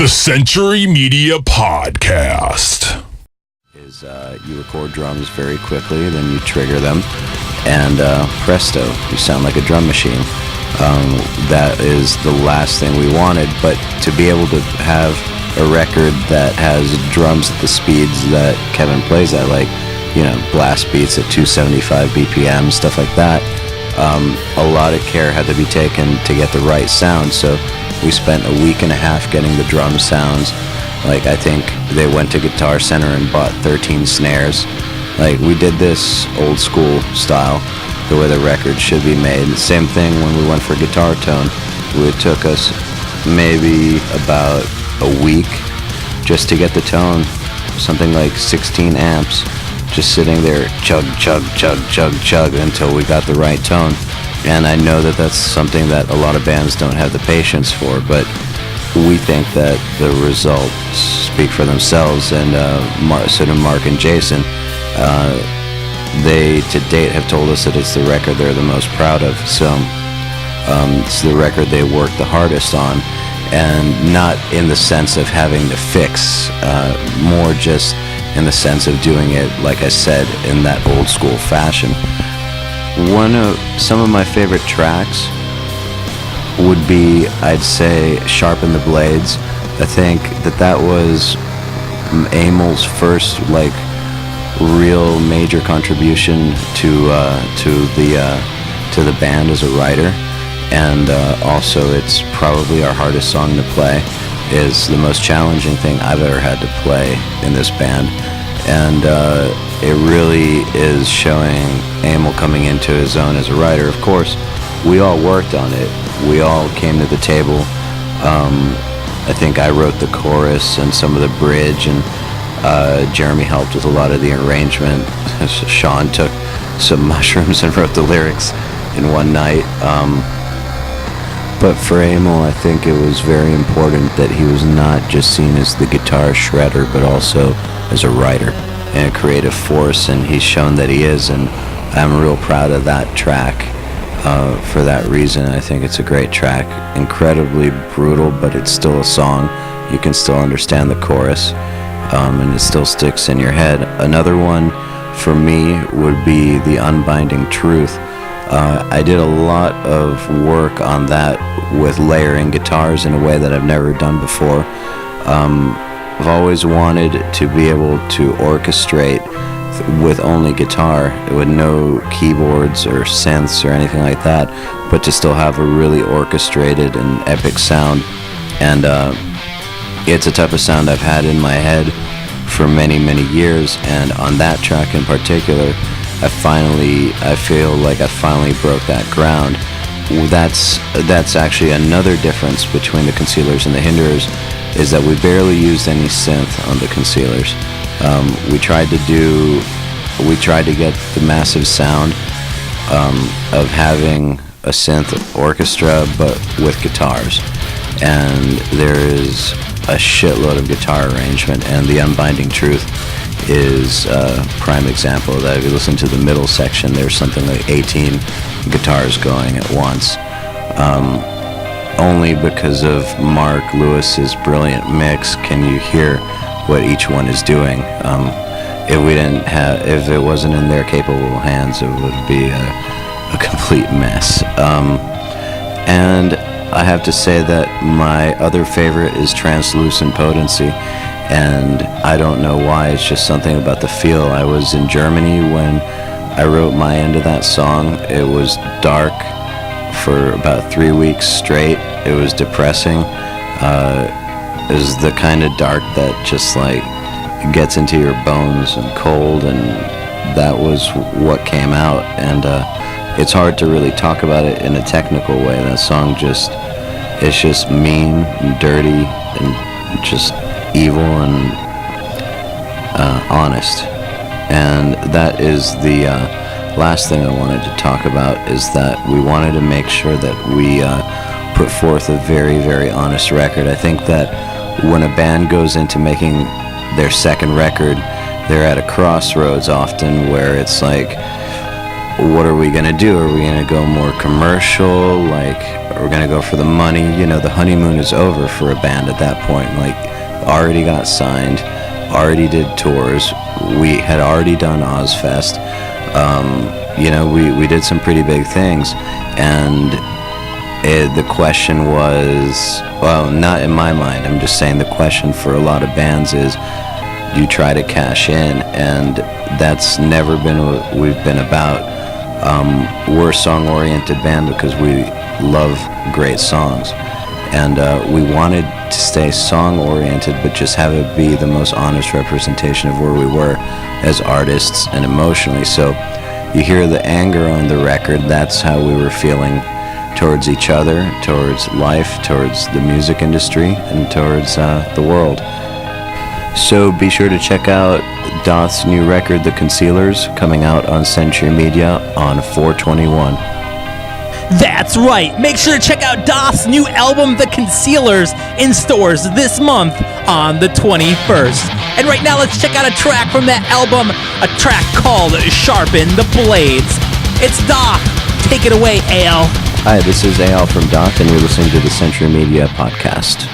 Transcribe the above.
The Century Media Podcast. You record drums very quickly, then you trigger them, and presto, you sound like a drum machine. That is the last thing we wanted, but to be able to have a record that has drums at the speeds that Kevin plays at, like, you know, blast beats at 275 BPM, stuff like that, a lot of care had to be taken to get the right sound. So we spent a week and a half getting the drum sounds. Like, I think they went to Guitar Center and bought 13 snares. Like, we did this old school style, the way the record should be made. The same thing when we went for guitar tone. It took us maybe about a week just to get the tone, something like 16 amps, just sitting there, chug, chug, chug, chug, chug, until we got the right tone. And I know that that's something that a lot of bands don't have the patience for, but we think that the results speak for themselves. And so do Mark and Jason. They, to date, have told us that it's the record they're the most proud of. So it's the record they worked the hardest on, and not in the sense of having to fix, more just in the sense of doing it, like I said, in that old school fashion. Some of my favorite tracks would be, I'd say, Sharpen the Blades. I think that was Eyal's first, like, real major contribution to the band as a writer, and also it's probably our hardest song to play. Is the most challenging thing I've ever had to play in this band, and it really is showing Eyal coming into his own as a writer. Of course, we all worked on it. We all came to the table. I think I wrote the chorus and some of the bridge, and Jeremy helped with a lot of the arrangement. Sean took some mushrooms and wrote the lyrics in one night. But for Eyal, I think it was very important that he was not just seen as the guitar shredder, but also as a writer and a creative force, and he's shown that he is, and I'm real proud of that track. For that reason, I think it's a great track. Incredibly brutal, but it's still a song. You can still understand the chorus, and it still sticks in your head. Another one for me would be The Unbinding Truth. I did a lot of work on that with layering guitars in a way that I've never done before. I've always wanted to be able to orchestrate with only guitar, with no keyboards or synths or anything like that, but to still have a really orchestrated and epic sound. And it's a type of sound I've had in my head for many, many years, and on that track in particular, I feel like I finally broke that ground. That's actually another difference between the Concealers and the Hinderers, is that we barely used any synth on the Concealers. We tried to get the massive sound of having a synth orchestra, but with guitars. And there is a shitload of guitar arrangement, and The Unbinding Truth is a prime example of that. If you listen to the middle section, there's something like 18 guitars going at once. Only because of Mark Lewis's brilliant mix can you hear what each one is doing. If it wasn't in their capable hands, it would be a complete mess. And I have to say that my other favorite is Translucent Potency, and I don't know why, it's just something about the feel. I was in Germany when I wrote my end of that song. It was dark for about 3 weeks straight. It was depressing. It was the kind of dark that just like gets into your bones and cold, and that was what came out. And it's hard to really talk about it in a technical way. That song it's just mean and dirty and just evil and honest. And that is the last thing I wanted to talk about, is that we wanted to make sure that we put forth a very, very honest record. I think that when a band goes into making their second record, they're at a crossroads often where it's like, what are we going to do? Are we going to go more commercial? Like, We're going to go for the money. You know, the honeymoon is over for a band at that point. Like, already got signed, already did tours. We had already done Ozfest. You know, we did some pretty big things. And the question was, well, not in my mind. I'm just saying the question for a lot of bands is, do you try to cash in? And that's never been what we've been about. We're a song-oriented band because we love great songs. And we wanted to stay song-oriented, but just have it be the most honest representation of where we were as artists and emotionally. So you hear the anger on the record. That's how we were feeling towards each other, towards life, towards the music industry, and towards the world. So be sure to check out Daath's new record, The Concealers, coming out on Century Media on 4/21. That's right. Make sure to check out Daath's new album, The Concealers, in stores this month on the 21st. And right now, let's check out a track from that album, a track called Sharpen the Blades. It's Daath. Take it away, Eyal. Hi, this is Eyal from Daath, and you're listening to the Century Media Podcast.